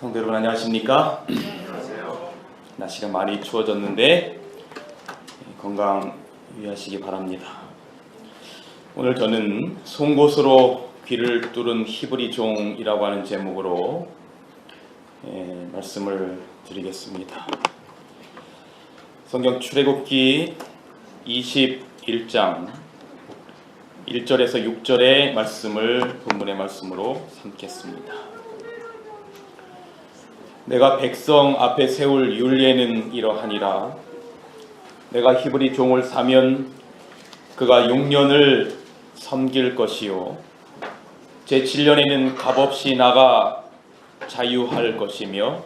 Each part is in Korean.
성도 여러분 안녕하십니까? 안녕하세요. 날씨가 많이 추워졌는데 건강 유의하시기 바랍니다. 오늘 저는 송곳으로 귀를 뚫은 히브리 종이라고 하는 제목으로 말씀을 드리겠습니다. 성경 출애굽기 21장 1절에서 6절의 말씀을 본문의 말씀으로 삼겠습니다. 내가 백성 앞에 세울 율례는 이러하니라. 내가 히브리 종을 사면 그가 6년을 섬길 것이요 제 7년에는 값없이 나가 자유할 것이며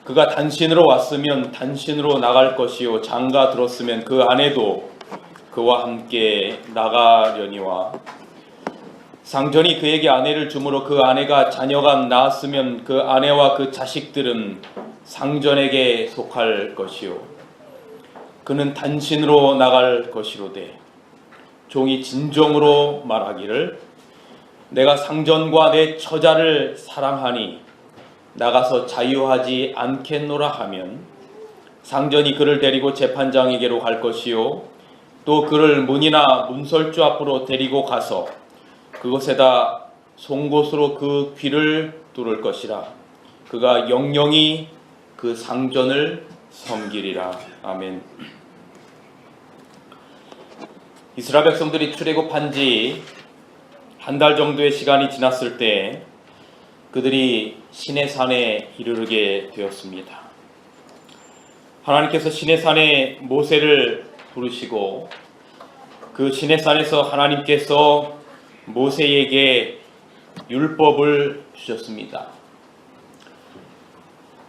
그가 단신으로 왔으면 단신으로 나갈 것이요 장가 들었으면 그 아내도 그와 함께 나가려니와 상전이 그에게 아내를 주므로 그 아내가 자녀가 낳았으면 그 아내와 그 자식들은 상전에게 속할 것이요 그는 단신으로 나갈 것이로되 종이 진정으로 말하기를 내가 상전과 내 처자를 사랑하니 나가서 자유하지 않겠노라 하면 상전이 그를 데리고 재판장에게로 갈 것이요 또 그를 문이나 문설주 앞으로 데리고 가서 그곳에다 송곳으로 그 귀를 뚫을 것이라. 그가 영영이 그 상전을 섬기리라. 아멘. 이스라엘 백성들이 출애굽한 지 한 달 정도의 시간이 지났을 때 그들이 시내산에 이르르게 되었습니다. 하나님께서 시내산에 모세를 부르시고 그 시내산에서 하나님께서 모세에게 율법을 주셨습니다.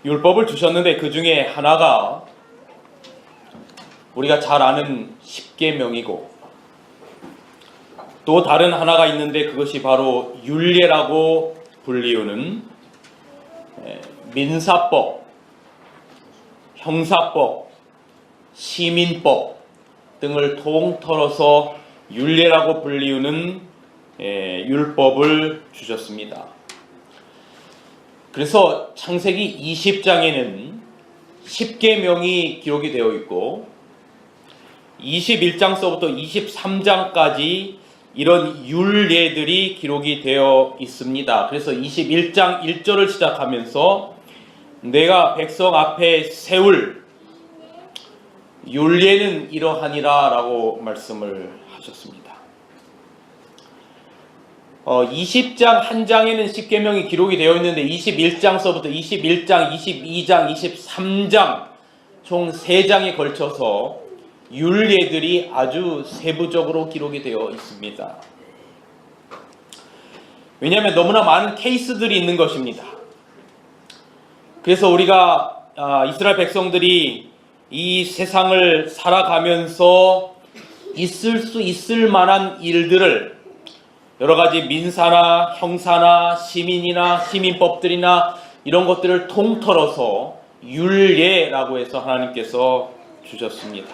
율법을 주셨는데 그 중에 하나가 우리가 잘 아는 십계명이고 또 다른 하나가 있는데 그것이 바로 율례라고 불리우는 민사법, 형사법, 시민법 등을 통틀어서 율례라고 불리우는 율법을 주셨습니다. 그래서 창세기 20장에는 10계명이 기록이 되어 있고 21장서부터 23장까지 이런 율례들이 기록이 되어 있습니다. 그래서 21장 1절을 시작하면서 내가 백성 앞에 세울 율례는 이러하니라 라고 말씀을 하셨습니다. 20장 한 장에는 10계명이 기록이 되어 있는데 21장서부터 21장, 22장, 23장 총 3장에 걸쳐서 율례들이 아주 세부적으로 기록이 되어 있습니다. 왜냐하면 너무나 많은 케이스들이 있는 것입니다. 그래서 우리가 이스라엘 백성들이 이 세상을 살아가면서 있을 수 있을 만한 일들을 여러 가지 민사나 형사나 시민이나 시민법들이나 이런 것들을 통틀어서 율례라고 해서 하나님께서 주셨습니다.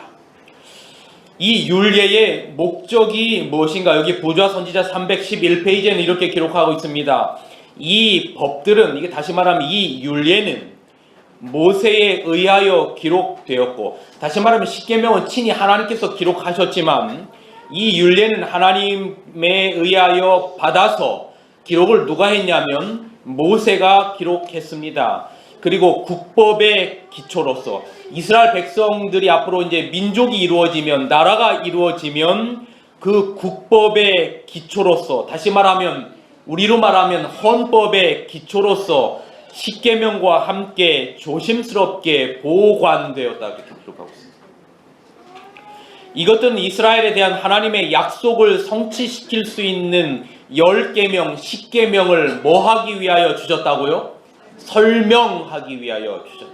이 율례의 목적이 무엇인가? 여기 보좌 선지자 311페이지에는 이렇게 기록하고 있습니다. 이 법들은, 이게 다시 말하면 이 율례는 모세에 의하여 기록되었고, 다시 말하면 십계명은 친히 하나님께서 기록하셨지만 이 율례는 하나님에 의하여 받아서 기록을 누가 했냐면 모세가 기록했습니다. 그리고 국법의 기초로서 이스라엘 백성들이 앞으로 이제 민족이 이루어지면, 나라가 이루어지면 그 국법의 기초로서, 다시 말하면 우리로 말하면 헌법의 기초로서 십계명과 함께 조심스럽게 보관되었다 이렇게 기록하고 있습니다. 이것들은 이스라엘에 대한 하나님의 약속을 성취시킬 수 있는 10계명, 10계명을 뭐 하기 위하여 주셨다고요? 설명하기 위하여 주셨다.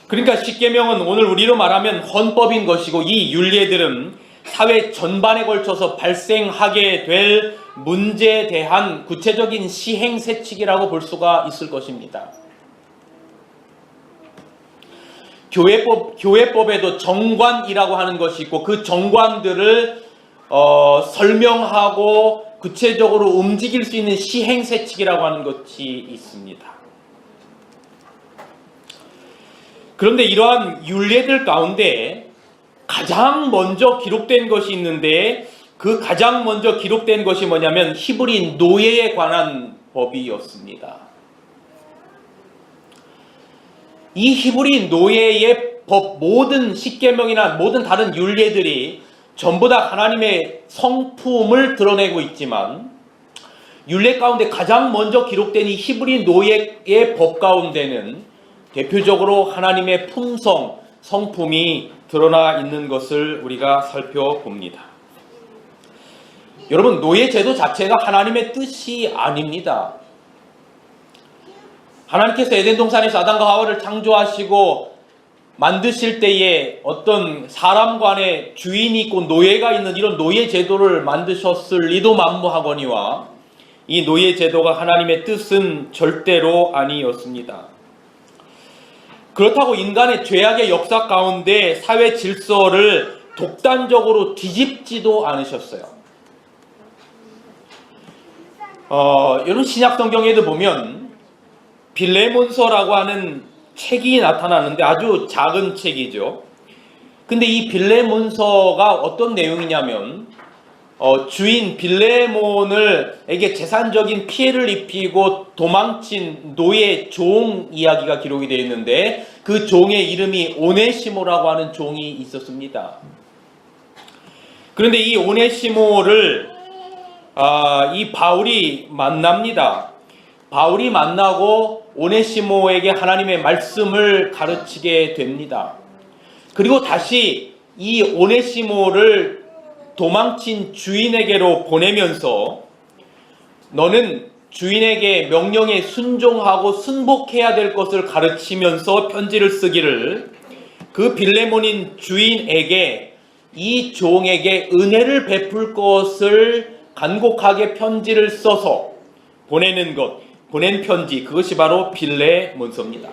그러니까 십계명은 오늘 우리로 말하면 헌법인 것이고, 이 율례들은 사회 전반에 걸쳐서 발생하게 될 문제에 대한 구체적인 시행세칙이라고 볼 수가 있을 것입니다. 교회법에도 정관이라고 하는 것이 있고 그 정관들을 설명하고 구체적으로 움직일 수 있는 시행세칙이라고 하는 것이 있습니다. 그런데 이러한 율례들 가운데 가장 먼저 기록된 것이 있는데, 그 가장 먼저 기록된 것이 뭐냐면 히브리 노예에 관한 법이었습니다. 이 히브리 노예의 법, 모든 십계명이나 모든 다른 율례들이 전부 다 하나님의 성품을 드러내고 있지만, 율례 가운데 가장 먼저 기록된 이 히브리 노예의 법 가운데는 대표적으로 하나님의 품성, 성품이 드러나 있는 것을 우리가 살펴봅니다. 여러분, 노예 제도 자체가 하나님의 뜻이 아닙니다. 하나님께서 에덴 동산에서 아담과 하와를 창조하시고 만드실 때에 어떤 사람 간에 주인이 있고 노예가 있는 이런 노예 제도를 만드셨을 리도 만무하거니와, 이 노예 제도가 하나님의 뜻은 절대로 아니었습니다. 그렇다고 인간의 죄악의 역사 가운데 사회 질서를 독단적으로 뒤집지도 않으셨어요. 여러분, 신약 성경에도 보면 빌레몬서라고 하는 책이 나타나는데 아주 작은 책이죠. 근데 이 빌레몬서가 어떤 내용이냐면 주인 빌레몬에게 재산적인 피해를 입히고 도망친 노예 종 이야기가 기록이 되어 있는데, 그 종의 이름이 오네시모라고 하는 종이 있었습니다. 그런데 이 오네시모를 이 바울이 만납니다. 바울이 만나고 오네시모에게 하나님의 말씀을 가르치게 됩니다. 그리고 다시 이 오네시모를 도망친 주인에게로 보내면서 너는 주인에게 명령에 순종하고 순복해야 될 것을 가르치면서 편지를 쓰기를, 그 빌레몬인 주인에게 이 종에게 은혜를 베풀 것을 간곡하게 편지를 써서 보낸 편지, 그것이 바로 빌레몬서입니다.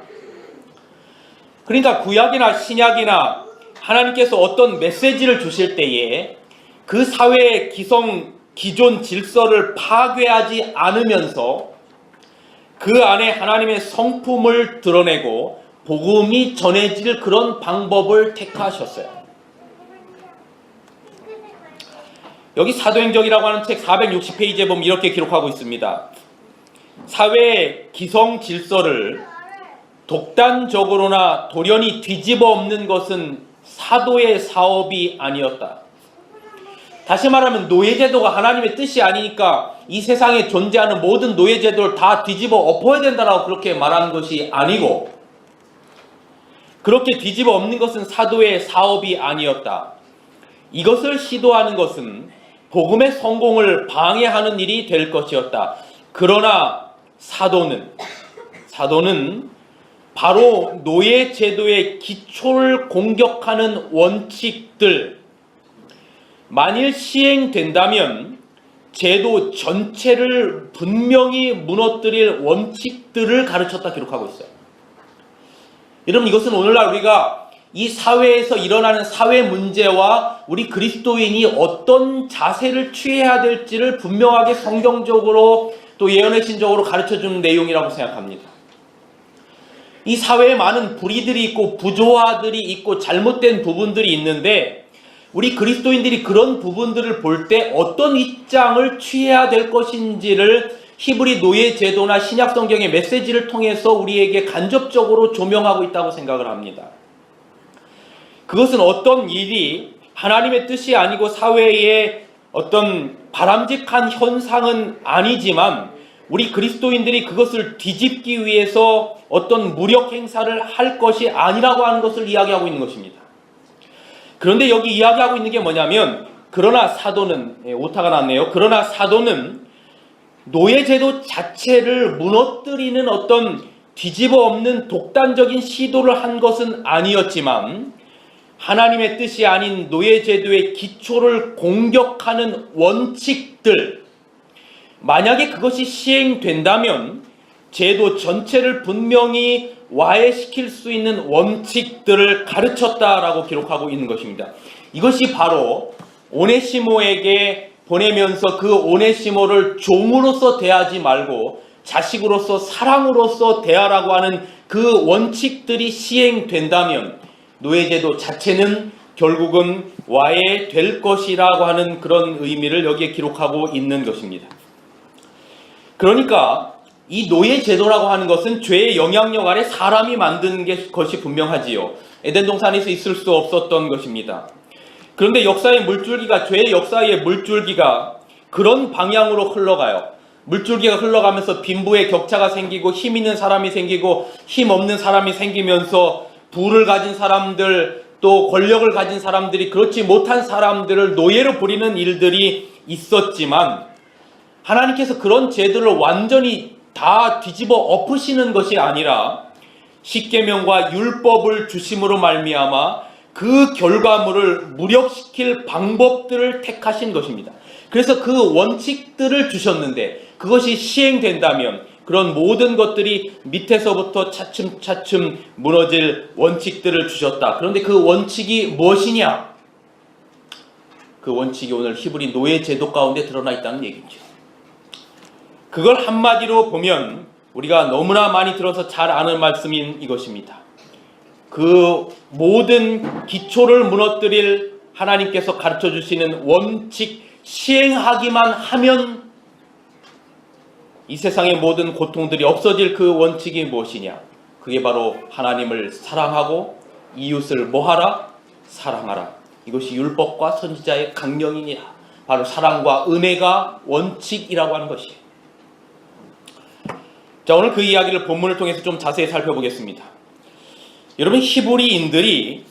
그러니까 구약이나 신약이나 하나님께서 어떤 메시지를 주실 때에 그 사회의 기존 질서를 파괴하지 않으면서 그 안에 하나님의 성품을 드러내고 복음이 전해질 그런 방법을 택하셨어요. 여기 사도행전이라고 하는 책 460페이지에 보면 이렇게 기록하고 있습니다. 사회의 기성 질서를 독단적으로나 돌연히 뒤집어 엎는 것은 사도의 사업이 아니었다. 다시 말하면 노예제도가 하나님의 뜻이 아니니까 이 세상에 존재하는 모든 노예제도를 다 뒤집어 엎어야 된다라고 그렇게 말하는 것이 아니고, 그렇게 뒤집어 엎는 것은 사도의 사업이 아니었다. 이것을 시도하는 것은 복음의 성공을 방해하는 일이 될 것이었다. 그러나 사도는 바로 노예제도의 기초를 공격하는 원칙들, 만일 시행된다면 제도 전체를 분명히 무너뜨릴 원칙들을 가르쳤다 기록하고 있어요. 여러분, 이것은 오늘날 우리가 이 사회에서 일어나는 사회 문제와 우리 그리스도인이 어떤 자세를 취해야 될지를 분명하게 성경적으로 또 예언의 신적으로 가르쳐주는 내용이라고 생각합니다. 이 사회에 많은 불의들이 있고 부조화들이 있고 잘못된 부분들이 있는데, 우리 그리스도인들이 그런 부분들을 볼 때 어떤 입장을 취해야 될 것인지를 히브리 노예 제도나 신약 성경의 메시지를 통해서 우리에게 간접적으로 조명하고 있다고 생각을 합니다. 그것은 어떤 일이 하나님의 뜻이 아니고 사회의 어떤 바람직한 현상은 아니지만 우리 그리스도인들이 그것을 뒤집기 위해서 어떤 무력 행사를 할 것이 아니라고 하는 것을 이야기하고 있는 것입니다. 그런데 여기 이야기하고 있는 게 뭐냐면, 그러나 사도는, 오타가 났네요. 그러나 사도는 노예제도 자체를 무너뜨리는 어떤 뒤집어 엎는 독단적인 시도를 한 것은 아니었지만, 하나님의 뜻이 아닌 노예제도의 기초를 공격하는 원칙들, 만약에 그것이 시행된다면 제도 전체를 분명히 와해시킬 수 있는 원칙들을 가르쳤다라고 기록하고 있는 것입니다. 이것이 바로 오네시모에게 보내면서 그 오네시모를 종으로서 대하지 말고 자식으로서 사랑으로서 대하라고 하는 그 원칙들이 시행된다면 노예제도 자체는 결국은 와해될 것이라고 하는 그런 의미를 여기에 기록하고 있는 것입니다. 그러니까 이 노예제도라고 하는 것은 죄의 영향력 아래 사람이 만든 것이 분명하지요. 에덴 동산에서 있을 수 없었던 것입니다. 그런데 역사의 물줄기가, 죄의 역사의 물줄기가 그런 방향으로 흘러가요. 물줄기가 흘러가면서 빈부의 격차가 생기고 힘 있는 사람이 생기고 힘 없는 사람이 생기면서 부를 가진 사람들 또 권력을 가진 사람들이 그렇지 못한 사람들을 노예로 부리는 일들이 있었지만 하나님께서 그런 제도를 완전히 다 뒤집어 엎으시는 것이 아니라 십계명과 율법을 주심으로 말미암아 그 결과물을 무력시킬 방법들을 택하신 것입니다. 그래서 그 원칙들을 주셨는데 그것이 시행된다면 그런 모든 것들이 밑에서부터 차츰차츰 무너질 원칙들을 주셨다. 그런데 그 원칙이 무엇이냐? 그 원칙이 오늘 히브리 노예 제도 가운데 드러나 있다는 얘기죠. 그걸 한마디로 보면 우리가 너무나 많이 들어서 잘 아는 말씀인 이것입니다. 그 모든 기초를 무너뜨릴 하나님께서 가르쳐 주시는 원칙 시행하기만 하면 이 세상의 모든 고통들이 없어질 그 원칙이 무엇이냐? 그게 바로 하나님을 사랑하고 이웃을 뭐하라? 사랑하라. 이것이 율법과 선지자의 강령이니라. 바로 사랑과 은혜가 원칙이라고 하는 것이에요. 자, 오늘 그 이야기를 본문을 통해서 좀 자세히 살펴보겠습니다. 여러분, 히브리인들이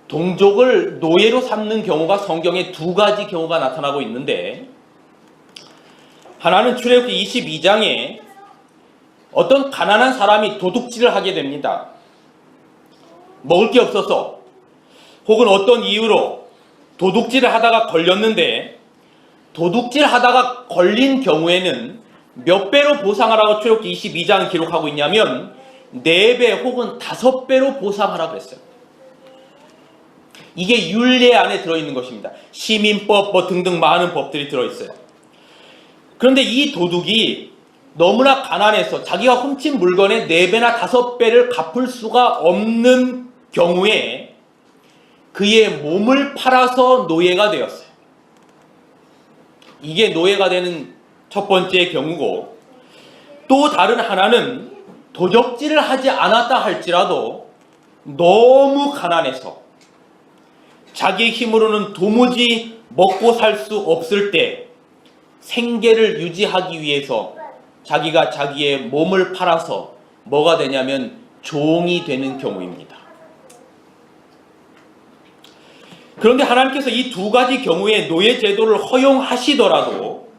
동족을 노예로 삼는 경우가 성경에 두 가지 경우가 나타나고 있는데 하나는 출애굽기 22장에 어떤 가난한 사람이 도둑질을 하게 됩니다. 먹을 게 없어서 혹은 어떤 이유로 도둑질을 하다가 걸렸는데 도둑질 하다가 걸린 경우에는 몇 배로 보상하라고 출애굽기 22장 기록하고 있냐면 4배 혹은 5배로 보상하라고 그랬어요. 이게 율례 안에 들어있는 것입니다. 시민법 뭐 등등 많은 법들이 들어있어요. 그런데 이 도둑이 너무나 가난해서 자기가 훔친 물건의 4배나 5배를 갚을 수가 없는 경우에 그의 몸을 팔아서 노예가 되었어요. 이게 노예가 되는 첫 번째 경우고, 또 다른 하나는 도적질을 하지 않았다 할지라도 너무 가난해서 자기의 힘으로는 도무지 먹고 살 수 없을 때 생계를 유지하기 위해서 자기가 자기의 몸을 팔아서 뭐가 되냐면 종이 되는 경우입니다. 그런데 하나님께서 이 두 가지 경우에 노예 제도를 허용하시더라도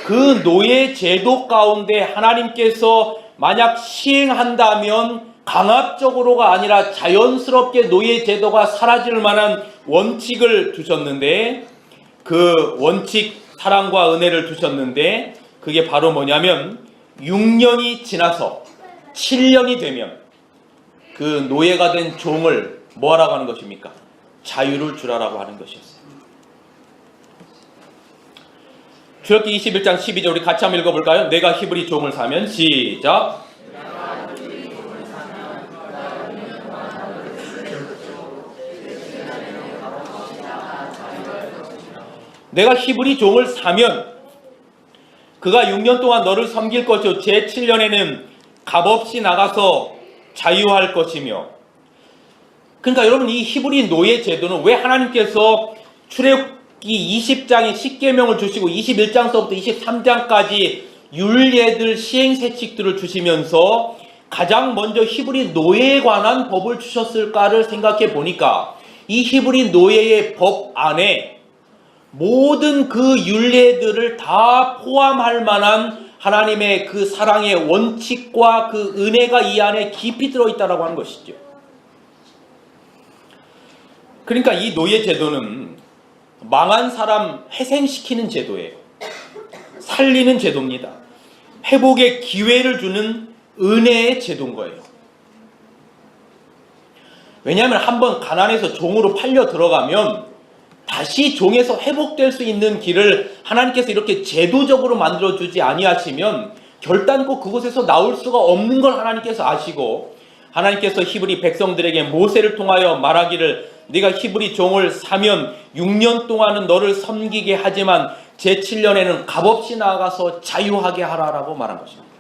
그 노예 제도 가운데 하나님께서 만약 시행한다면 강압적으로가 아니라 자연스럽게 노예 제도가 사라질 만한 원칙을 두셨는데, 그 원칙 사랑과 은혜를 두셨는데 그게 바로 뭐냐면 6년이 지나서 7년이 되면 그 노예가 된 종을 뭐하라고 하는 것입니까? 자유를 주라라고 하는 것이었어요. 출애굽기 21장 12절 우리 같이 한번 읽어볼까요? 내가 히브리 종을 사면 시작. 내가 히브리 종을 사면 그가 6년 동안 너를 섬길 것이요 제7년에는 값없이 나가서 자유할 것이며. 그러니까 여러분, 이 히브리 노예 제도는 왜 하나님께서 출애굽기 20장에 십계명을 주시고 21장서부터 23장까지 율례들 시행세칙들을 주시면서 가장 먼저 히브리 노예에 관한 법을 주셨을까를 생각해 보니까 이 히브리 노예의 법 안에 모든 그 율례들을 다 포함할 만한 하나님의 그 사랑의 원칙과 그 은혜가 이 안에 깊이 들어있다라고 하는 것이죠. 그러니까 이 노예 제도는 망한 사람 회생시키는 제도예요. 살리는 제도입니다. 회복의 기회를 주는 은혜의 제도인 거예요. 왜냐하면 한번 가난해서 종으로 팔려 들어가면 다시 종에서 회복될 수 있는 길을 하나님께서 이렇게 제도적으로 만들어주지 아니하시면 결단코 그곳에서 나올 수가 없는 걸 하나님께서 아시고, 하나님께서 히브리 백성들에게 모세를 통하여 말하기를 네가 히브리 종을 사면 6년 동안은 너를 섬기게 하지만 제7년에는 값없이 나아가서 자유하게 하라라고 말한 것입니다.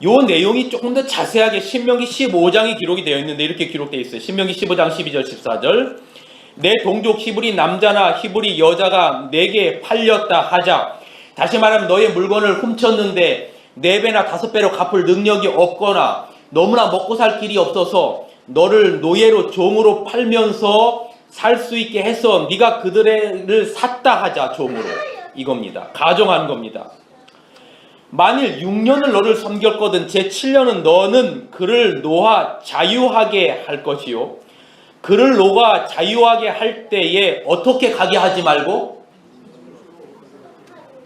이 내용이 조금 더 자세하게 신명기 15장에 기록이 되어 있는데 이렇게 기록되어 있어요. 신명기 15장 12절 14절 내 동족 히브리 남자나 히브리 여자가 내게 팔렸다 하자. 다시 말하면 너의 물건을 훔쳤는데 4배나 5배로 갚을 능력이 없거나 너무나 먹고 살 길이 없어서 너를 노예로 종으로 팔면서 살 수 있게 해서 네가 그들을 샀다 하자. 종으로. 이겁니다. 가정한 겁니다. 만일 6년을 너를 섬겼거든 제7년은 너는 그를 놓아 자유하게 할 것이요. 그를 놓아 자유하게 할 때에 어떻게 가게 하지 말고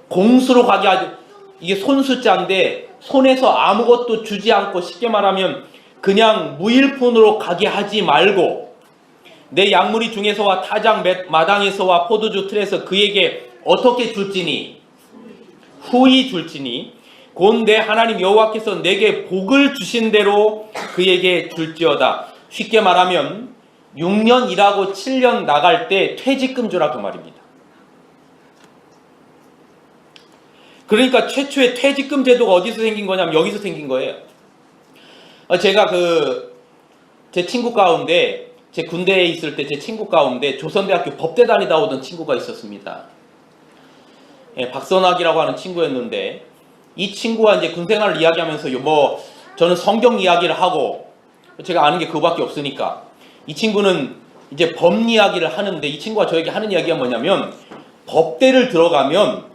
공수로 가게 하지. 이게 손수자인데 손에서 아무것도 주지 않고 쉽게 말하면 그냥 무일푼으로 가게 하지 말고 내 양무리 중에서와 타작 마당에서와 포도주 틀에서 그에게 어떻게 줄지니 후히 줄지니 곧 내 하나님 여호와께서 내게 복을 주신 대로 그에게 줄지어다. 쉽게 말하면 6년 일하고 7년 나갈 때 퇴직금 주라 그 말입니다. 그러니까 최초의 퇴직금 제도가 어디서 생긴 거냐면 여기서 생긴 거예요. 제가 제 친구 가운데 제 군대에 있을 때 제 친구 가운데 조선대학교 법대 다니다 오던 친구가 있었습니다. 박선학이라고 하는 친구였는데 이 친구와 이제 군생활을 이야기하면서 저는 성경 이야기를 하고 제가 아는 게 그거밖에 없으니까 이 친구는 이제 법 이야기를 하는데 이 친구가 저에게 하는 이야기가 뭐냐면 법대를 들어가면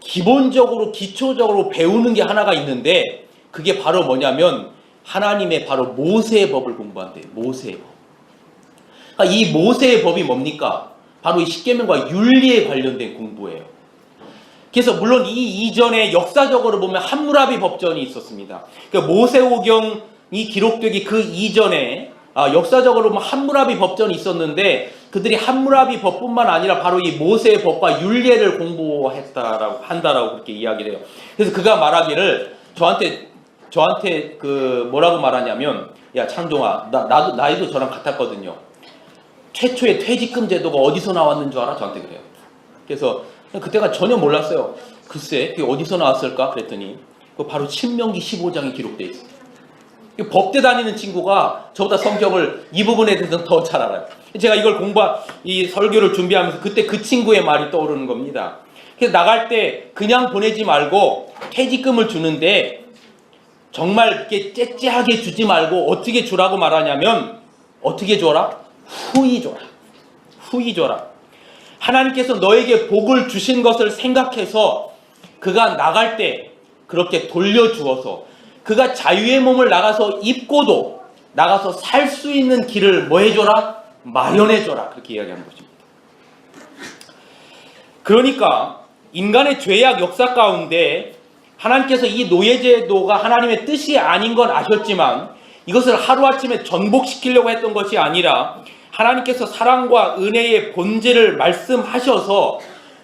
기본적으로 기초적으로 배우는 게 하나가 있는데 그게 바로 뭐냐면 하나님의 바로 모세의 법을 공부한대요. 모세의 법. 그러니까 이 모세의 법이 뭡니까? 바로 이 십계명과 윤리에 관련된 공부예요. 그래서 물론 이 이전에 역사적으로 보면 함무라비 법전이 있었습니다. 그러니까 모세오경이 기록되기 그 이전에 역사적으로 보면 함무라비 법전이 있었는데 그들이 함무라비 법뿐만 아니라 바로 이 모세의 법과 율례를 한다라고 그렇게 이야기를 해요. 그래서 그가 말하기를 저한테 뭐라고 말하냐면 야 창종아 나이도 저랑 같았거든요. 최초의 퇴직금 제도가 어디서 나왔는 줄 알아? 저한테 그래요. 그래서 그때가 전혀 몰랐어요. 글쎄 그게 어디서 나왔을까? 그랬더니 바로 신명기 15장에 기록되어 있어요. 법대 다니는 친구가 저보다 성경을 이 부분에 대해서는 더 잘 알아요. 제가 이 설교를 준비하면서 그때 그 친구의 말이 떠오르는 겁니다. 그래서 나갈 때 그냥 보내지 말고 퇴직금을 주는데 정말 이렇게 째째하게 주지 말고 어떻게 주라고 말하냐면 어떻게 줘라? 후히 줘라. 후히 줘라. 하나님께서 너에게 복을 주신 것을 생각해서 그가 나갈 때 그렇게 돌려주어서 그가 자유의 몸을 나가서 입고도 나가서 살 수 있는 길을 뭐 해줘라? 마련해줘라. 그렇게 이야기하는 것입니다. 그러니까 인간의 죄악 역사 가운데 하나님께서 이 노예제도가 하나님의 뜻이 아닌 건 아셨지만 이것을 하루아침에 전복시키려고 했던 것이 아니라 하나님께서 사랑과 은혜의 본질을 말씀하셔서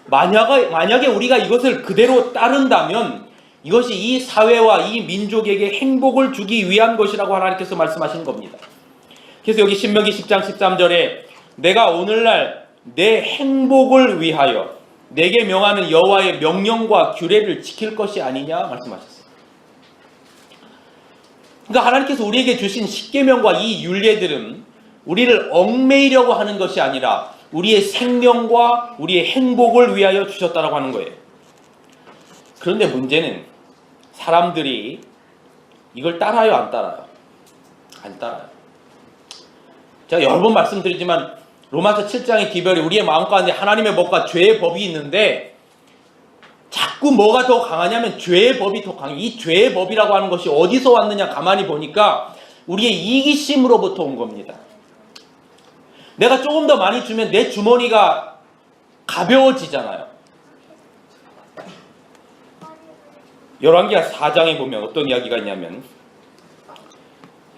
만약에 우리가 이것을 그대로 따른다면 이것이 이 사회와 이 민족에게 행복을 주기 위한 것이라고 하나님께서 말씀하시는 겁니다. 그래서 여기 신명기 10장 13절에 내가 오늘날 내 행복을 위하여 내게 명하는 여호와의 명령과 규례를 지킬 것이 아니냐 말씀하셨어요. 그러니까 하나님께서 우리에게 주신 십계명과 이 율례들은 우리를 얽매이려고 하는 것이 아니라 우리의 생명과 우리의 행복을 위하여 주셨다라고 하는 거예요. 그런데 문제는 사람들이 이걸 따라요, 안 따라요? 안 따라요. 제가 여러 번 말씀드리지만 로마서 7장의 기별이 우리의 마음 가운데 하나님의 법과 죄의 법이 있는데 자꾸 뭐가 더 강하냐면 죄의 법이 더 강해. 이 죄의 법이라고 하는 것이 어디서 왔느냐 가만히 보니까 우리의 이기심으로부터 온 겁니다. 내가 조금 더 많이 주면 내 주머니가 가벼워지잖아요. 열왕기하 4장에 보면 어떤 이야기가 있냐면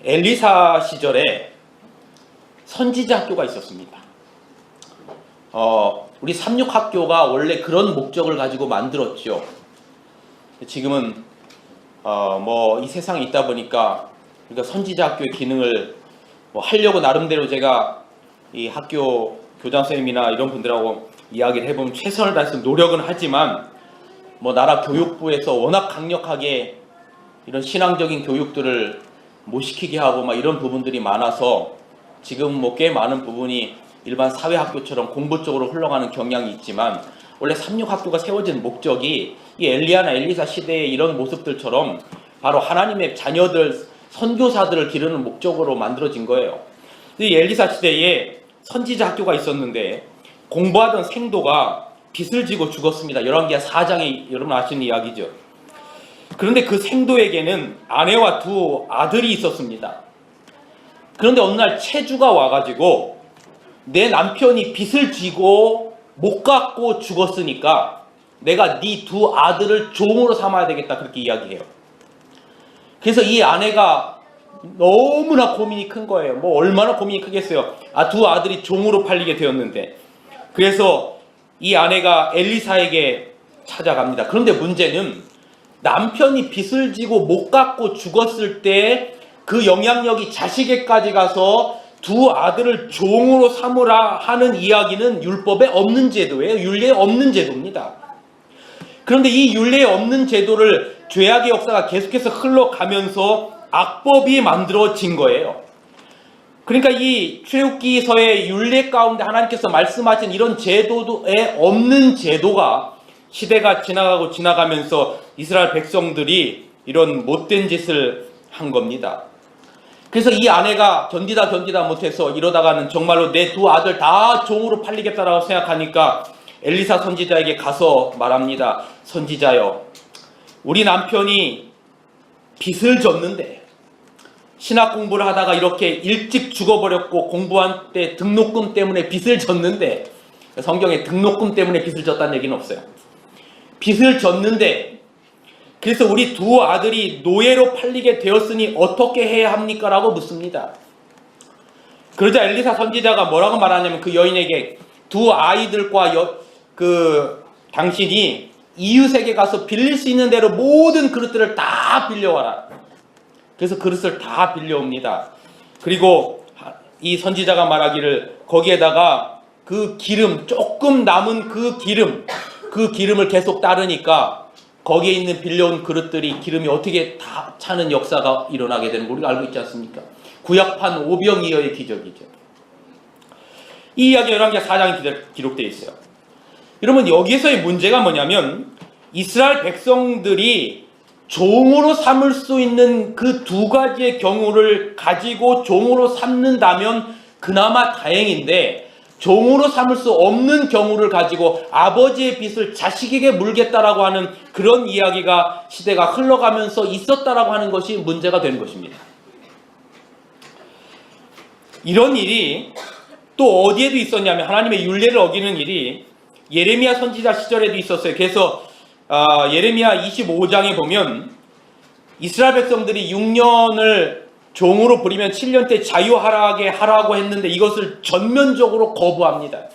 엘리사 시절에 선지자 학교가 있었습니다. 우리 삼육학교가 원래 그런 목적을 가지고 만들었죠. 지금은 이 세상에 있다 보니까 그러니까 선지자 학교의 기능을 하려고 나름대로 제가 이 학교 교장 선생님이나 이런 분들하고 이야기를 해보면 최선을 다해서 노력은 하지만 나라 교육부에서 워낙 강력하게 이런 신앙적인 교육들을 못 시키게 하고 이런 부분들이 많아서 지금 꽤 많은 부분이 일반 사회학교처럼 공부 쪽으로 흘러가는 경향이 있지만 원래 삼육학교가 세워진 목적이 이 엘리야나 엘리사 시대의 이런 모습들처럼 바로 하나님의 자녀들, 선교사들을 기르는 목적으로 만들어진 거예요. 이 엘리사 시대에 선지자 학교가 있었는데 공부하던 생도가 빚을 지고 죽었습니다. 열왕기하 4장에 여러분 아시는 이야기죠. 그런데 그 생도에게는 아내와 두 아들이 있었습니다. 그런데 어느 날 체주가 와가지고 내 남편이 빚을 지고 못 갚고 죽었으니까 내가 네 두 아들을 종으로 삼아야 되겠다, 그렇게 이야기해요. 그래서 이 아내가 너무나 고민이 큰 거예요. 얼마나 고민이 크겠어요. 두 아들이 종으로 팔리게 되었는데. 그래서 이 아내가 엘리사에게 찾아갑니다. 그런데 문제는 남편이 빚을 지고 못 갚고 죽었을 때 그 영향력이 자식에까지 가서 두 아들을 종으로 삼으라 하는 이야기는 율법에 없는 제도예요. 율례에 없는 제도입니다. 그런데 이 율례에 없는 제도를 죄악의 역사가 계속해서 흘러가면서 악법이 만들어진 거예요. 그러니까 이 출애굽기서의 율례 가운데 하나님께서 말씀하신 이런 제도에 없는 제도가 시대가 지나가고 지나가면서 이스라엘 백성들이 이런 못된 짓을 한 겁니다. 그래서 이 아내가 견디다 못해서 이러다가는 정말로 내 두 아들 다 종으로 팔리겠다라고 생각하니까 엘리사 선지자에게 가서 말합니다. 선지자여, 우리 남편이 빚을 졌는데 신학 공부를 하다가 이렇게 일찍 죽어버렸고 공부한 때 등록금 때문에 빚을 졌는데, 성경에 등록금 때문에 빚을 졌다는 얘기는 없어요. 빚을 졌는데 그래서 우리 두 아들이 노예로 팔리게 되었으니 어떻게 해야 합니까? 라고 묻습니다. 그러자 엘리사 선지자가 뭐라고 말하냐면 그 여인에게 두 아이들과 당신이 이웃에게 가서 빌릴 수 있는 대로 모든 그릇들을 다 빌려와라. 그래서 그릇을 다 빌려옵니다. 그리고 이 선지자가 말하기를 거기에다가 그 기름, 조금 남은 그 기름을 계속 따르니까 거기에 있는 빌려온 그릇들이 기름이 어떻게 다 차는 역사가 일어나게 되는 거 우리가 알고 있지 않습니까? 구약판 오병이어의 기적이죠. 이 이야기 열왕기하 4장에 기록되어 있어요. 여러분, 여기에서의 문제가 뭐냐면 이스라엘 백성들이 종으로 삼을 수 있는 그 두 가지의 경우를 가지고 종으로 삼는다면 그나마 다행인데, 종으로 삼을 수 없는 경우를 가지고 아버지의 빚을 자식에게 물겠다라고 하는 그런 이야기가 시대가 흘러가면서 있었다라고 하는 것이 문제가 되는 것입니다. 이런 일이 또 어디에도 있었냐면 하나님의 율례를 어기는 일이 예레미야 선지자 시절에도 있었어요. 그래서 예레미야 25장에 보면 이스라엘 백성들이 6년을 종으로 부리면 7년 때 자유하게 하라고 했는데 이것을 전면적으로 거부합니다.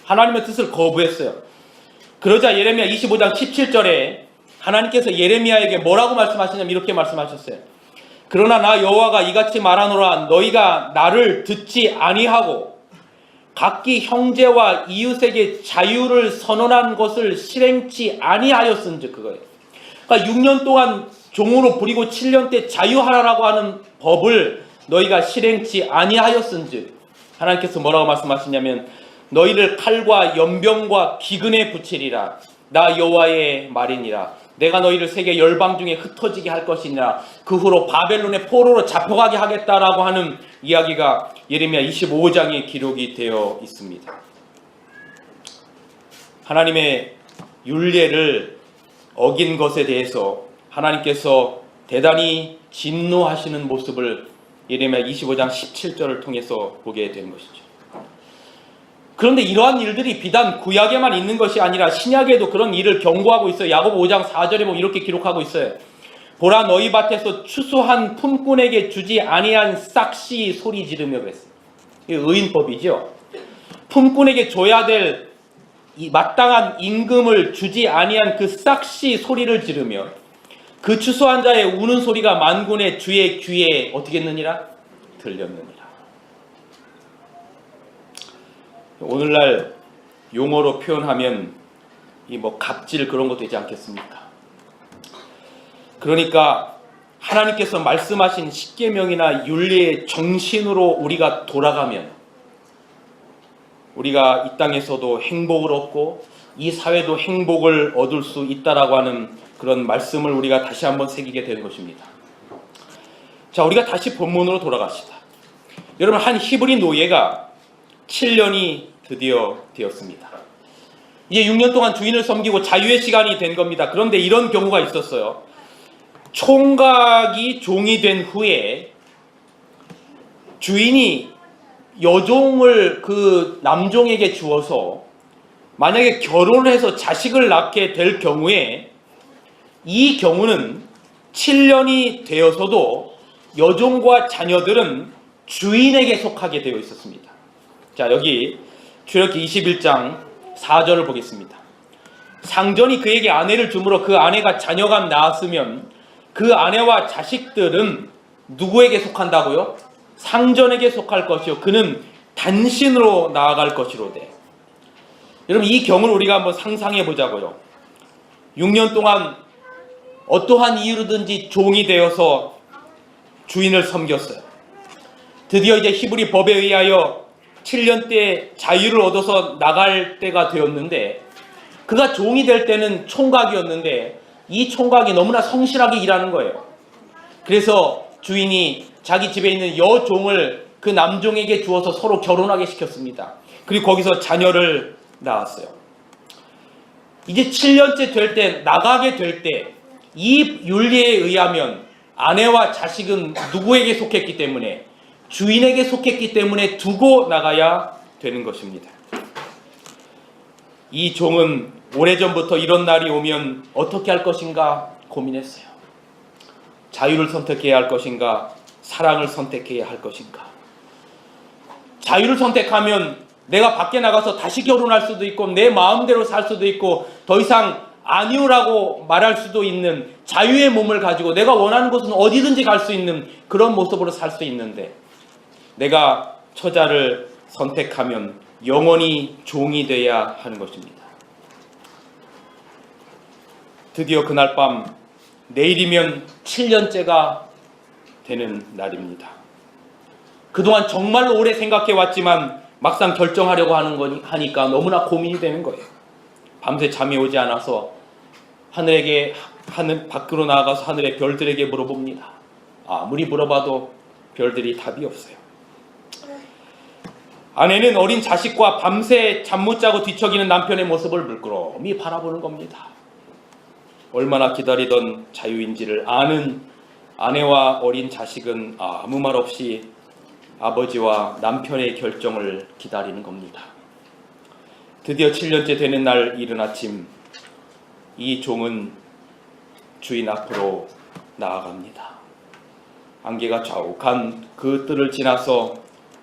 하나님의 뜻을 거부했어요. 그러자 예레미야 25장 17절에 하나님께서 예레미야에게 뭐라고 말씀하시냐면 이렇게 말씀하셨어요. 그러나 나 여호와가 이같이 말하노라. 너희가 나를 듣지 아니하고 각기 형제와 이웃에게 자유를 선언한 것을 실행치 아니하였은즉, 그거예요. 그러니까 6년 동안 종으로 부리고 7년 때 자유하라고 하는 법을 너희가 실행치 아니하였은즉, 하나님께서 뭐라고 말씀하시냐면 너희를 칼과 연병과 기근에 붙이리라. 나 여호와의 말이니라. 내가 너희를 세계 열방 중에 흩어지게 할 것이니라. 그 후로 바벨론의 포로로 잡혀가게 하겠다라고 하는 이야기가 예레미야 25장에 기록이 되어 있습니다. 하나님의 율례를 어긴 것에 대해서 하나님께서 대단히 진노하시는 모습을 예레미야 25장 17절을 통해서 보게 된 것이죠. 그런데 이러한 일들이 비단 구약에만 있는 것이 아니라 신약에도 그런 일을 경고하고 있어요. 야고보 5장 4절에 보면 이렇게 기록하고 있어요. 보라, 너희 밭에서 추수한 품꾼에게 주지 아니한 싹시 소리 지르며 그랬어요. 이 의인법이죠. 품꾼에게 줘야 될 이 마땅한 임금을 주지 아니한 그 싹시 소리를 지르며 그 추수한 자의 우는 소리가 만군의 주의 귀에 어떻게 했느니라? 들렸느니라. 오늘날 용어로 표현하면 이 뭐 갑질 그런 것도 되지 않겠습니까? 그러니까 하나님께서 말씀하신 십계명이나 윤리의 정신으로 우리가 돌아가면 우리가 이 땅에서도 행복을 얻고 이 사회도 행복을 얻을 수 있다라고 하는 그런 말씀을 우리가 다시 한번 새기게 되는 것입니다. 자, 우리가 다시 본문으로 돌아갑시다. 여러분, 한 히브리 노예가 7년이 드디어 되었습니다. 이제 6년 동안 주인을 섬기고 자유의 시간이 된 겁니다. 그런데 이런 경우가 있었어요. 총각이 종이 된 후에 주인이 여종을 그 남종에게 주어서 만약에 결혼을 해서 자식을 낳게 될 경우에 이 경우는 7년이 되어서도 여종과 자녀들은 주인에게 속하게 되어 있었습니다. 자, 여기 출애굽기 21장 4절을 보겠습니다. 상전이 그에게 아내를 주므로 그 아내가 자녀가 낳았으면 그 아내와 자식들은 누구에게 속한다고요? 상전에게 속할 것이요 그는 단신으로 나아갈 것이로되. 여러분, 이 경우를 우리가 한번 상상해 보자고요. 6년 동안 어떠한 이유로든지 종이 되어서 주인을 섬겼어요. 드디어 이제 히브리 법에 의하여 7년 때 자유를 얻어서 나갈 때가 되었는데, 그가 종이 될 때는 총각이었는데 이 총각이 너무나 성실하게 일하는 거예요. 그래서 주인이 자기 집에 있는 여종을 그 남종에게 주어서 서로 결혼하게 시켰습니다. 그리고 거기서 자녀를 낳았어요. 이제 7년째 될 때, 나가게 될 때 이 윤리에 의하면 아내와 자식은 누구에게 속했기 때문에, 주인에게 속했기 때문에 두고 나가야 되는 것입니다. 이 종은 오래전부터 이런 날이 오면 어떻게 할 것인가 고민했어요. 자유를 선택해야 할 것인가, 사랑을 선택해야 할 것인가. 자유를 선택하면 내가 밖에 나가서 다시 결혼할 수도 있고 내 마음대로 살 수도 있고 더 이상 아니오라고 말할 수도 있는 자유의 몸을 가지고 내가 원하는 곳은 어디든지 갈 수 있는 그런 모습으로 살 수 있는데, 내가 처자를 선택하면 영원히 종이 되어야 하는 것입니다. 드디어 그날 밤, 내일이면 7년째가 되는 날입니다. 그동안 정말로 오래 생각해 왔지만 막상 결정하려고 하니까 너무나 고민이 되는 거예요. 밤새 잠이 오지 않아서 하늘 밖으로 나가서 하늘의 별들에게 물어봅니다. 아무리 물어봐도 별들이 답이 없어요. 아내는 어린 자식과 밤새 잠 못 자고 뒤척이는 남편의 모습을 물끄러미 바라보는 겁니다. 얼마나 기다리던 자유인지를 아는 아내와 어린 자식은 아무 말 없이 아버지와 남편의 결정을 기다리는 겁니다. 드디어 7년째 되는 날 이른 아침, 이 종은 주인 앞으로 나아갑니다. 안개가 좌욱한 그 뜰을 지나서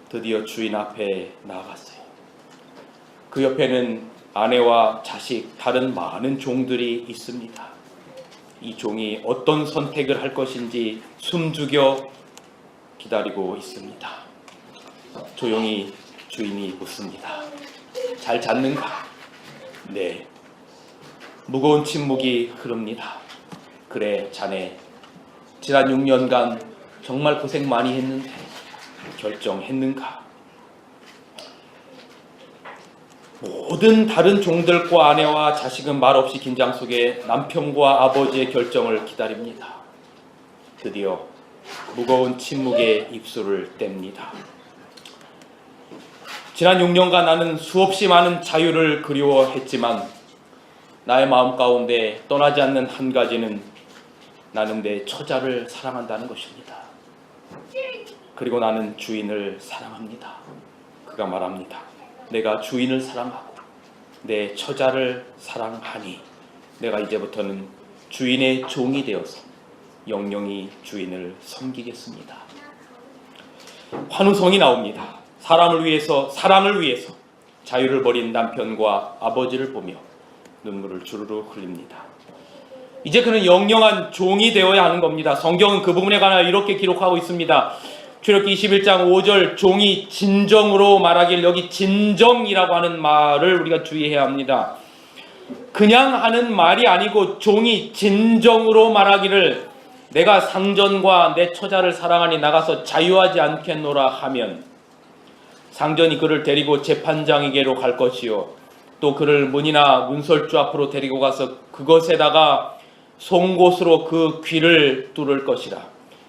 드디어 주인 앞에 나아갔어요. 그 옆에는 아내와 자식, 다른 많은 종들이 있습니다. 이 종이 어떤 선택을 할 것인지 숨죽여 기다리고 있습니다. 조용히 주인이 묻습니다. 잘 잤는가? 네. 무거운 침묵이 흐릅니다. 그래, 자네. 지난 6년간 정말 고생 많이 했는데 결정했는가? 모든 다른 종들과 아내와 자식은 말없이 긴장 속에 남편과 아버지의 결정을 기다립니다. 드디어 무거운 침묵의 입술을 뗍니다. 지난 6년간 나는 수없이 많은 자유를 그리워했지만 나의 마음 가운데 떠나지 않는 한 가지는 나는 내 처자를 사랑한다는 것입니다. 그리고 나는 주인을 사랑합니다. 그가 말합니다. 내가 주인을 사랑하고 내 처자를 사랑하니 내가 이제부터는 주인의 종이 되어서 영영이 주인을 섬기겠습니다. 환호성이 나옵니다. 사람을 위해서, 사랑을 위해서 자유를 버린 남편과 아버지를 보며 눈물을 주르르 흘립니다. 이제 그는 영영한 종이 되어야 하는 겁니다. 성경은 그 부분에 관하여 이렇게 기록하고 있습니다. 출애굽기 21장 5절, 종이 진정으로 말하길, 여기 진정이라고 하는 말을 우리가 주의해야 합니다. 그냥 하는 말이 아니고 종이 진정으로 말하기를, 내가 상전과 내 처자를 사랑하니 나가서 자유하지 않겠노라 하면 상전이 그를 데리고 재판장에게로 갈 것이요, 또 그를 문이나 문설주 앞으로 데리고 가서 그것에다가 송곳으로 그 귀를 뚫을 것이라.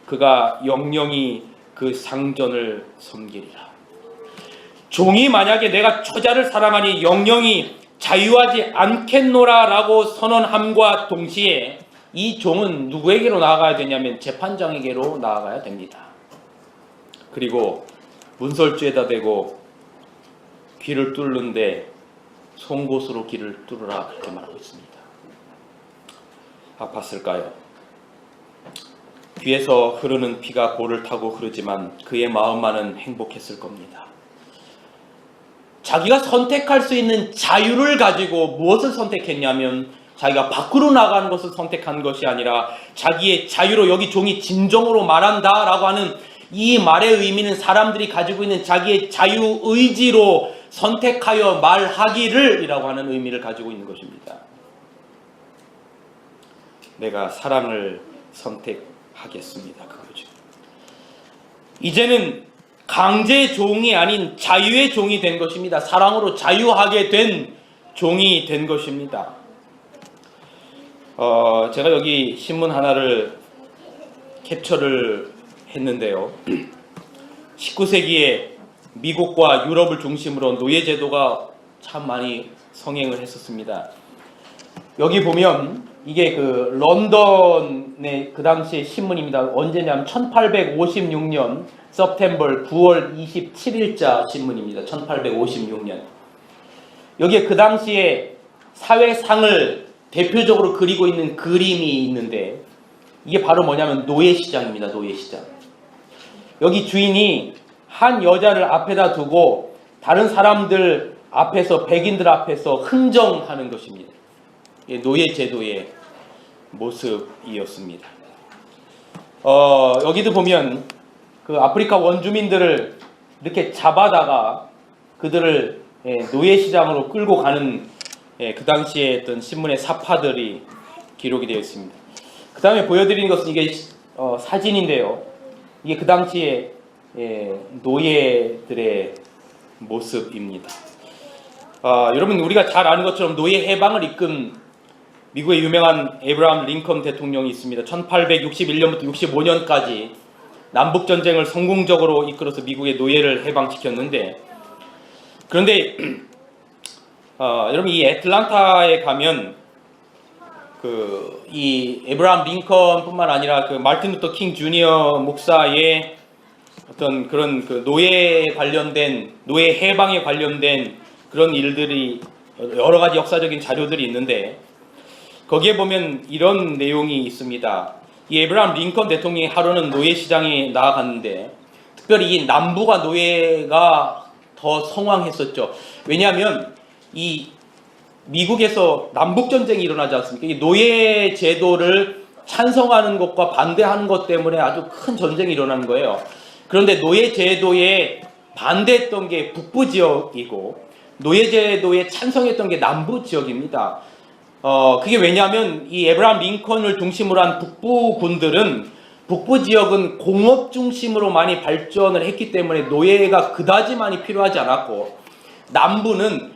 그가 영영이 그 상전을 섬기리라. 종이 만약에 내가 처자를 사랑하니 영영이 자유하지 않겠노라 라고 선언함과 동시에 이 종은 누구에게로 나아가야 되냐면 재판장에게로 나아가야 됩니다. 그리고 문설주에다 대고 귀를 뚫는데 송곳으로 귀를 뚫으라, 그렇게 말하고 있습니다. 아팠을까요? 귀에서 흐르는 피가 볼을 타고 흐르지만 그의 마음만은 행복했을 겁니다. 자기가 선택할 수 있는 자유를 가지고 무엇을 선택했냐면 자기가 밖으로 나가는 것을 선택한 것이 아니라 자기의 자유로, 여기 종이 진정으로 말한다 라고 하는 이 말의 의미는 사람들이 가지고 있는 자기의 자유의지로 선택하여 말하기를 이라고 하는 의미를 가지고 있는 것입니다. 내가 사랑을 선택하겠습니다, 그거죠. 이제는 강제 종이 아닌 자유의 종이 된 것입니다. 사랑으로 자유하게 된 종이 된 것입니다. 제가 여기 신문 하나를 캡처를 했는데요. 19세기에 미국과 유럽을 중심으로 노예제도가 참 많이 성행을 했었습니다. 여기 보면 이게 그 런던의 그 당시의 신문입니다. 언제냐면 1856년 September 9월 27일자 신문입니다. 1856년. 여기에 그 당시에 사회상을 대표적으로 그리고 있는 그림이 있는데 이게 바로 뭐냐면 노예시장입니다. 노예시장. 여기 주인이 한 여자를 앞에다 두고 다른 사람들 앞에서, 백인들 앞에서 흥정하는 것입니다. 노예제도의 모습이었습니다. 여기도 보면 그 아프리카 원주민들을 이렇게 잡아다가 그들을 노예시장으로 끌고 가는 그 당시에 어떤 신문의 사파들이 기록이 되어 있습니다. 그 다음에 보여드리는 것은 이게 사진인데요. 이게 그 당시에 노예들의 모습입니다. 여러분, 우리가 잘 아는 것처럼 노예 해방을 이끈 미국의 유명한 에브라함 링컨 대통령이 있습니다. 1861년부터 65년까지 남북전쟁을 성공적으로 이끌어서 미국의 노예를 해방시켰는데, 그런데 여러분, 이 애틀란타에 가면 이 에브라함 링컨뿐만 아니라 그 마틴 루터 킹 주니어 목사의 어떤 그런 그 노예 해방에 관련된 그런 일들이 여러 가지 역사적인 자료들이 있는데, 거기에 보면 이런 내용이 있습니다. 이 에브라함 링컨 대통령이 하루는 노예시장에 나아갔는데, 특별히 이 남부가 노예가 더 성황했었죠. 왜냐하면 이 미국에서 남북전쟁이 일어나지 않습니까? 이 노예 제도를 찬성하는 것과 반대하는 것 때문에 아주 큰 전쟁이 일어나는 거예요. 그런데 노예 제도에 반대했던 게 북부 지역이고 노예 제도에 찬성했던 게 남부 지역입니다. 그게 왜냐하면 이 에브라함 링컨을 중심으로 한 북부군들은, 북부 지역은 공업 중심으로 많이 발전을 했기 때문에 노예가 그다지 많이 필요하지 않았고, 남부는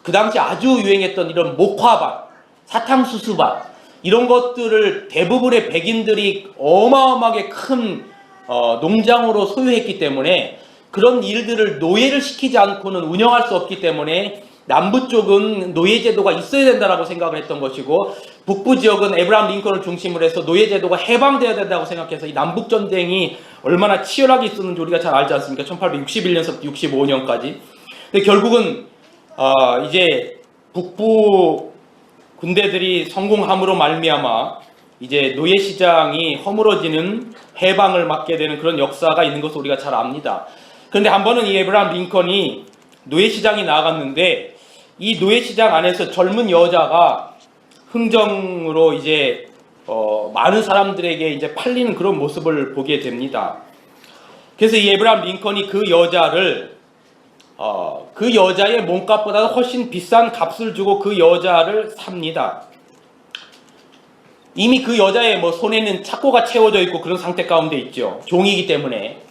그 당시 아주 유행했던 이런 목화밭, 사탕수수밭, 이런 것들을 대부분의 백인들이 어마어마하게 큰 농장으로 소유했기 때문에 그런 일들을 노예를 시키지 않고는 운영할 수 없기 때문에 남부 쪽은 노예제도가 있어야 된다고 생각을 했던 것이고, 북부 지역은 에브라함 링컨을 중심으로 해서 노예제도가 해방되어야 된다고 생각해서 이 남북전쟁이 얼마나 치열하게 있었는지 우리가 잘 알지 않습니까? 1861년부터 65년까지. 근데 결국은 이제 북부 군대들이 성공함으로 말미암아 이제 노예시장이 허물어지는, 해방을 맞게 되는 그런 역사가 있는 것을 우리가 잘 압니다. 그런데 한 번은 이 에브라함 링컨이 노예시장에 나갔는데 이 노예시장 안에서 젊은 여자가 흥정으로 이제 많은 사람들에게 이제 팔리는 그런 모습을 보게 됩니다. 그래서 이 에브라함 링컨이 그 여자를 그 여자의 몸값보다 훨씬 비싼 값을 주고 그 여자를 삽니다. 이미 그 여자의 손에는 착고가 채워져 있고 그런 상태 가운데 있죠. 종이기 때문에.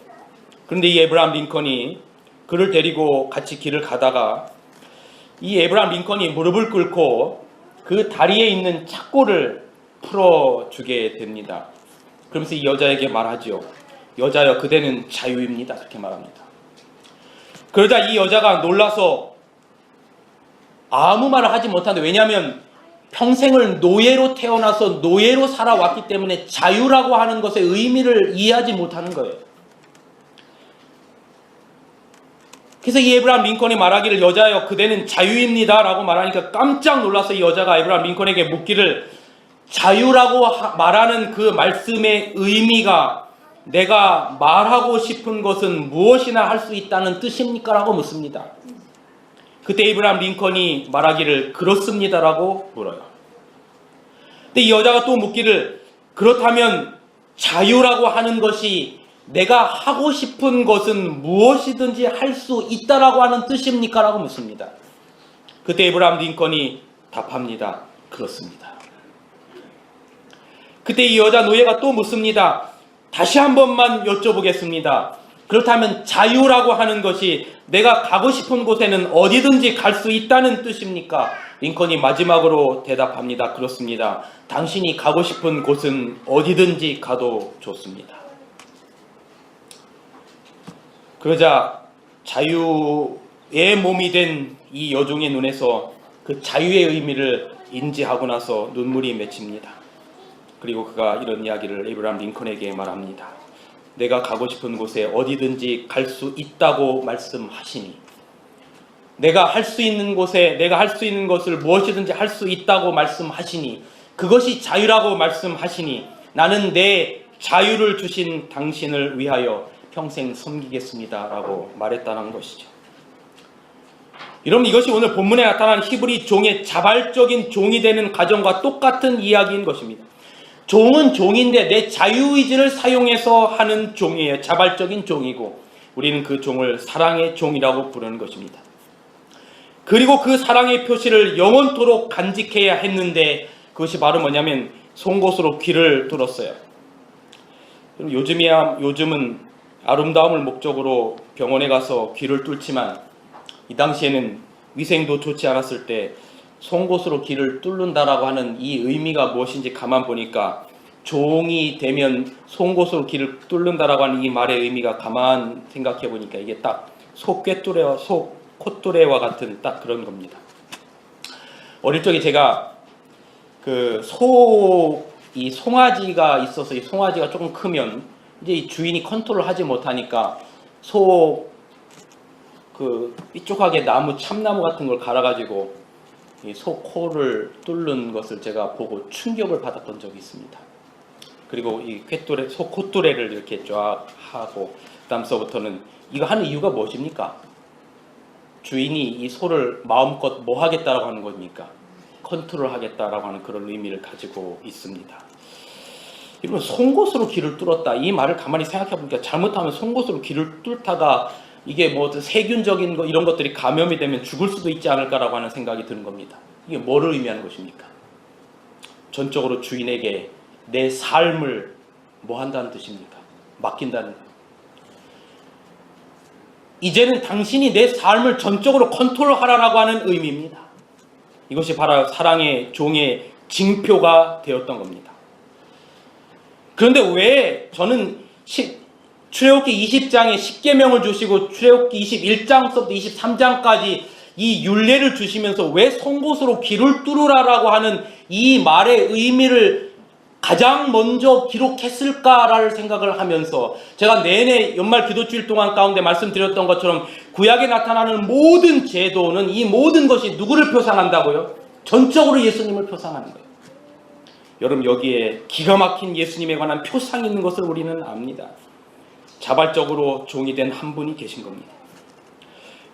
그런데 이 에브라함 링컨이 그를 데리고 같이 길을 가다가 이 에브라함 링컨이 무릎을 꿇고 그 다리에 있는 착고를 풀어주게 됩니다. 그러면서 이 여자에게 말하죠. 여자여, 그대는 자유입니다. 그렇게 말합니다. 그러자 이 여자가 놀라서 아무 말을 하지 못하는데, 왜냐하면 평생을 노예로 태어나서 노예로 살아왔기 때문에 자유라고 하는 것의 의미를 이해하지 못하는 거예요. 그래서 이 에브라함 링컨이 말하기를 여자여, 그대는 자유입니다 라고 말하니까 깜짝 놀라서 이 여자가 에브라함 링컨에게 묻기를, 자유라고 말하는 그 말씀의 의미가 내가 말하고 싶은 것은 무엇이나 할 수 있다는 뜻입니까? 라고 묻습니다. 그때 에브라함 링컨이 말하기를 그렇습니다 라고 물어요. 근데 이 여자가 또 묻기를, 그렇다면 자유라고 하는 것이 내가 하고 싶은 것은 무엇이든지 할 수 있다라고 하는 뜻입니까? 라고 묻습니다. 그때 에브라함 링컨이 답합니다. 그렇습니다. 그때 이 여자 노예가 또 묻습니다. 다시 한 번만 여쭤보겠습니다. 그렇다면 자유라고 하는 것이 내가 가고 싶은 곳에는 어디든지 갈 수 있다는 뜻입니까? 링컨이 마지막으로 대답합니다. 그렇습니다. 당신이 가고 싶은 곳은 어디든지 가도 좋습니다. 그러자 자유의 몸이 된 이 여종의 눈에서 그 자유의 의미를 인지하고 나서 눈물이 맺힙니다. 그리고 그가 이런 이야기를 에브라함 링컨에게 말합니다. 내가 가고 싶은 곳에 어디든지 갈 수 있다고 말씀하시니, 내가 할 수 있는 곳에 내가 할 수 있는 것을 무엇이든지 할 수 있다고 말씀하시니, 그것이 자유라고 말씀하시니 나는 내 자유를 주신 당신을 위하여 평생 섬기겠습니다 라고 말했다는 것이죠. 여러분, 이것이 오늘 본문에 나타난 히브리 종의 자발적인 종이 되는 과정과 똑같은 이야기인 것입니다. 종은 종인데 내 자유의지를 사용해서 하는 종이에요. 자발적인 종이고, 우리는 그 종을 사랑의 종이라고 부르는 것입니다. 그리고 그 사랑의 표시를 영원토록 간직해야 했는데, 그것이 바로 뭐냐면 송곳으로 귀를 뚫었어요. 요즘은 아름다움을 목적으로 병원에 가서 귀를 뚫지만, 이 당시에는 위생도 좋지 않았을 때 송곳으로 귀를 뚫는다라고 하는 이 의미가 무엇인지 가만 보니까, 종이 되면 송곳으로 귀를 뚫는다라고 하는 이 말의 의미가 가만 생각해 보니까 이게 딱 소꿰뚜레와 콧뚜레와 같은 딱 그런 겁니다. 어릴 적에 제가 이 송아지가 있어서, 이 송아지가 조금 크면 이제 이 주인이 컨트롤 하지 못하니까 삐쭉하게 참나무 같은 걸 갈아가지고 이 소 코를 뚫는 것을 제가 보고 충격을 받았던 적이 있습니다. 그리고 이 소 콧뚜레를 이렇게 쫙 하고, 그다음서부터는 이거 하는 이유가 무엇입니까? 주인이 이 소를 마음껏 뭐 하겠다라고 하는 겁니까? 컨트롤 하겠다라고 하는 그런 의미를 가지고 있습니다. 여러분, 송곳으로 귀를 뚫었다, 이 말을 가만히 생각해 보니까 잘못하면 송곳으로 귀를 뚫다가 이게 세균적인 이런 것들이 감염이 되면 죽을 수도 있지 않을까라고 하는 생각이 드는 겁니다. 이게 뭐를 의미하는 것입니까? 전적으로 주인에게 내 삶을 뭐 한다는 뜻입니까? 맡긴다는 거예요. 이제는 당신이 내 삶을 전적으로 컨트롤하라라고 하는 의미입니다. 이것이 바로 사랑의 종의 징표가 되었던 겁니다. 그런데 왜 저는 출애굽기 20장에 십계명을 주시고 출애굽기 21장부터 23장까지 이 율례를 주시면서 왜 송곳으로 귀를 뚫으라라고 하는 이 말의 의미를 가장 먼저 기록했을까라는 생각을 하면서, 제가 내내 연말 기도주일 동안 가운데 말씀드렸던 것처럼 구약에 나타나는 모든 제도는, 이 모든 것이 누구를 표상한다고요? 전적으로 예수님을 표상하는 거예요. 여러분, 여기에 기가 막힌 예수님에 관한 표상이 있는 것을 우리는 압니다. 자발적으로 종이 된 한 분이 계신 겁니다.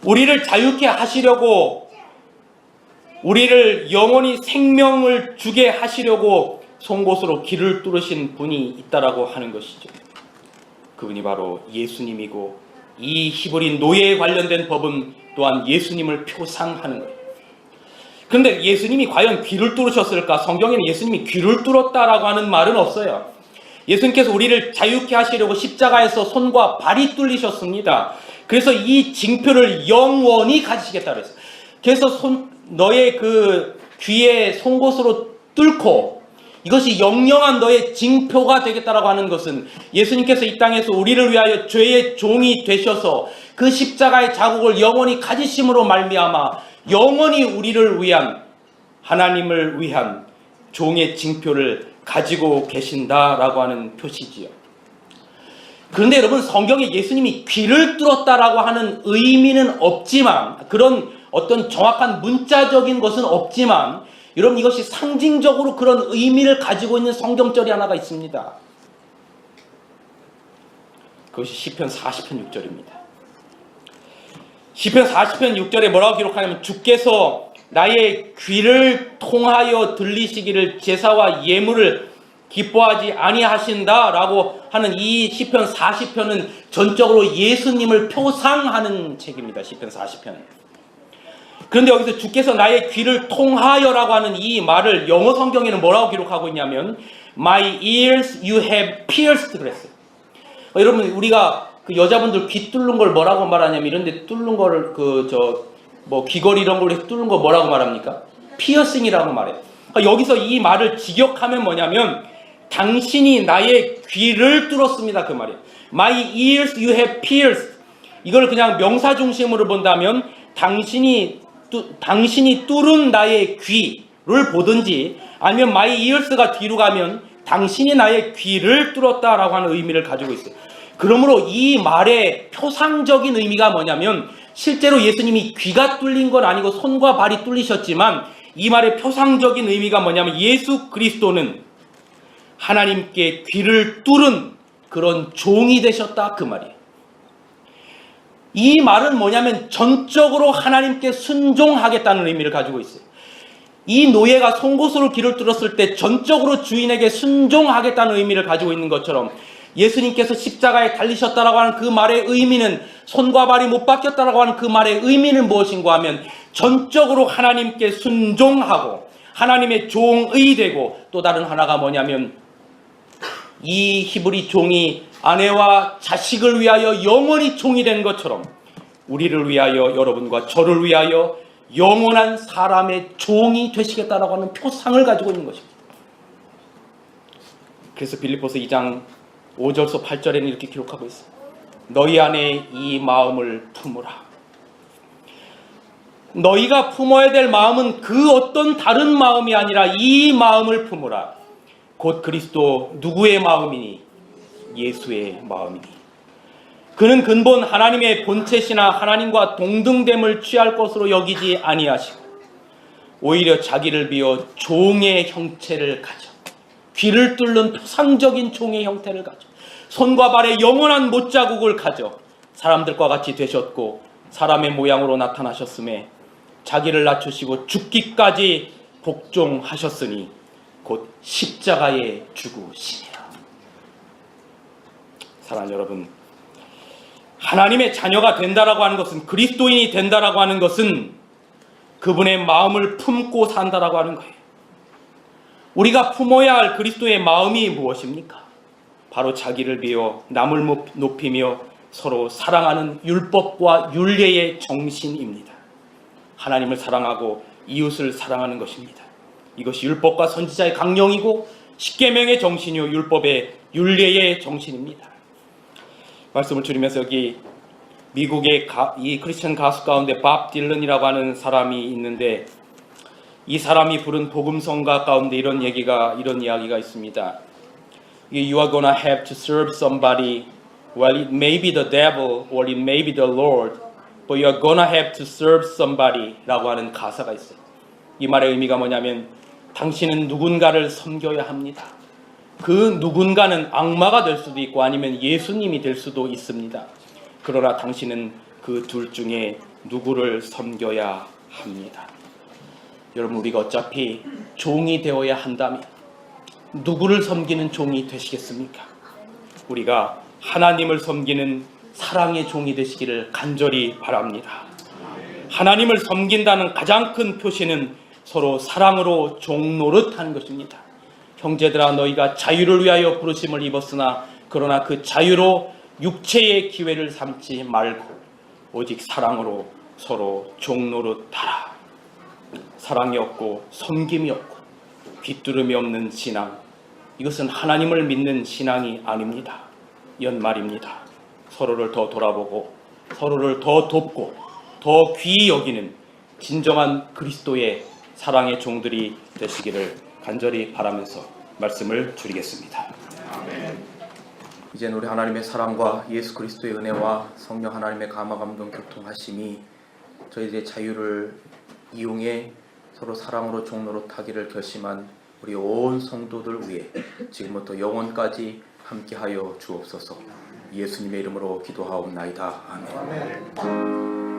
우리를 자유케 하시려고, 우리를 영원히 생명을 주게 하시려고 송곳으로 길을 뚫으신 분이 있다라고 하는 것이죠. 그분이 바로 예수님이고, 이 히브리 노예에 관련된 법은 또한 예수님을 표상하는 거예요. 그런데 예수님이 과연 귀를 뚫으셨을까? 성경에는 예수님이 귀를 뚫었다라고 하는 말은 없어요. 예수님께서 우리를 자유케 하시려고 십자가에서 손과 발이 뚫리셨습니다. 그래서 이 징표를 영원히 가지시겠다 그랬어요. 그래서 너의 그 귀에 송곳으로 뚫고 이것이 영영한 너의 징표가 되겠다라고 하는 것은 예수님께서 이 땅에서 우리를 위하여 죄의 종이 되셔서 그 십자가의 자국을 영원히 가지심으로 말미암아 영원히 우리를 위한, 하나님을 위한 종의 징표를 가지고 계신다라고 하는 표시지요. 그런데 여러분, 성경에 예수님이 귀를 뚫었다라고 하는 의미는 없지만, 그런 어떤 정확한 문자적인 것은 없지만, 여러분, 이것이 상징적으로 그런 의미를 가지고 있는 성경절이 하나가 있습니다. 그것이 시편 40편 6절입니다. 시편 40편 6절에 뭐라고 기록하냐면, 주께서 나의 귀를 통하여 들리시기를 제사와 예물을 기뻐하지 아니하신다라고 하는 이 시편 40편은 전적으로 예수님을 표상하는 책입니다. 시편 40편은. 그런데 여기서 주께서 나의 귀를 통하여라고 하는 이 말을 영어 성경에는 뭐라고 기록하고 있냐면 My ears you have pierced 그랬어요. 여러분, 우리가 그 여자분들 귀 뚫는 걸 뭐라고 말하냐면, 이런데 뚫는 거를 귀걸이 이런 걸로 뚫는 거 뭐라고 말합니까? 피어싱이라고 말해요. 여기서 이 말을 직역하면 뭐냐면, 당신이 나의 귀를 뚫었습니다, 그 말이에요. My ears you have pierced. 이걸 그냥 명사 중심으로 본다면 당신이 뚫은 나의 귀를 보든지, 아니면 my ears가 뒤로 가면 당신이 나의 귀를 뚫었다라고 하는 의미를 가지고 있어요. 그러므로 이 말의 표상적인 의미가 뭐냐면, 실제로 예수님이 귀가 뚫린 건 아니고 손과 발이 뚫리셨지만, 이 말의 표상적인 의미가 뭐냐면 예수 그리스도는 하나님께 귀를 뚫은 그런 종이 되셨다, 그 말이에요. 이 말은 뭐냐면 전적으로 하나님께 순종하겠다는 의미를 가지고 있어요. 이 노예가 송곳으로 귀를 뚫었을 때 전적으로 주인에게 순종하겠다는 의미를 가지고 있는 것처럼, 예수님께서 십자가에 달리셨다라고 하는 그 말의 의미는, 손과 발이 못 바뀌었다라고 하는 그 말의 의미는 무엇인가 하면 전적으로 하나님께 순종하고 하나님의 종의 되고, 또 다른 하나가 뭐냐면 이 히브리 종이 아내와 자식을 위하여 영원히 종이 된 것처럼 우리를 위하여, 여러분과 저를 위하여 영원한 사람의 종이 되시겠다라고 하는 표상을 가지고 있는 것입니다. 그래서 빌립보서 2장 5절서 8절에는 이렇게 기록하고 있어요. 너희 안에 이 마음을 품으라. 너희가 품어야 될 마음은 그 어떤 다른 마음이 아니라 이 마음을 품으라. 곧 그리스도 누구의 마음이니? 예수의 마음이니. 그는 근본 하나님의 본체시나 하나님과 동등됨을 취할 것으로 여기지 아니하시고 오히려 자기를 비워 종의 형체를 가져, 귀를 뚫는 표상적인 종의 형태를 가져, 손과 발에 영원한 못자국을 가져 사람들과 같이 되셨고 사람의 모양으로 나타나셨음에 자기를 낮추시고 죽기까지 복종하셨으니 곧 십자가에 죽으시니라. 사랑하는 여러분, 하나님의 자녀가 된다라고 하는 것은, 그리스도인이 된다라고 하는 것은 그분의 마음을 품고 산다라고 하는 거예요. 우리가 품어야 할 그리스도의 마음이 무엇입니까? 바로 자기를 비워 남을 높이며 서로 사랑하는 율법과 율례의 정신입니다. 하나님을 사랑하고 이웃을 사랑하는 것입니다. 이것이 율법과 선지자의 강령이고 십계명의 정신이요 율법의 율례의 정신입니다. 말씀을 줄이면서, 여기 미국의 이 크리스천 가수 가운데 밥 딜런이라고 하는 사람이 있는데, 이 사람이 부른 복음성가 가운데 이런 이야기가 있습니다. You are gonna have to serve somebody. Well, it may be the devil or it may be the Lord, but you are gonna have to serve somebody 라고 하는 가사가 있어요. 이 말의 의미가 뭐냐면, 당신은 누군가를 섬겨야 합니다. 그 누군가는 악마가 될 수도 있고 아니면 예수님이 될 수도 있습니다. 그러나 당신은 그 둘 중에 누구를 섬겨야 합니다. 여러분, 우리가 어차피 종이 되어야 한다면 누구를 섬기는 종이 되시겠습니까? 우리가 하나님을 섬기는 사랑의 종이 되시기를 간절히 바랍니다. 하나님을 섬긴다는 가장 큰 표시는 서로 사랑으로 종 노릇하는 것입니다. 형제들아, 너희가 자유를 위하여 부르심을 입었으나 그러나 그 자유로 육체의 기회를 삼지 말고 오직 사랑으로 서로 종 노릇하라. 사랑이 없고 섬김이 없고 귀뚜름이 없는 신앙, 이것은 하나님을 믿는 신앙이 아닙니다. 연말입니다. 서로를 더 돌아보고 서로를 더 돕고 더 귀히 여기는 진정한 그리스도의 사랑의 종들이 되시기를 간절히 바라면서 말씀을 드리겠습니다. 이제는 우리 하나님의 사랑과 예수 그리스도의 은혜와 성령 하나님의 감화 감동 교통하심이 저희들의 자유를 이용해 서로 사랑으로 종노릇하기를 결심한 우리 온 성도들 위해 지금부터 영원까지 함께하여 주옵소서. 예수님의 이름으로 기도하옵나이다. 아멘.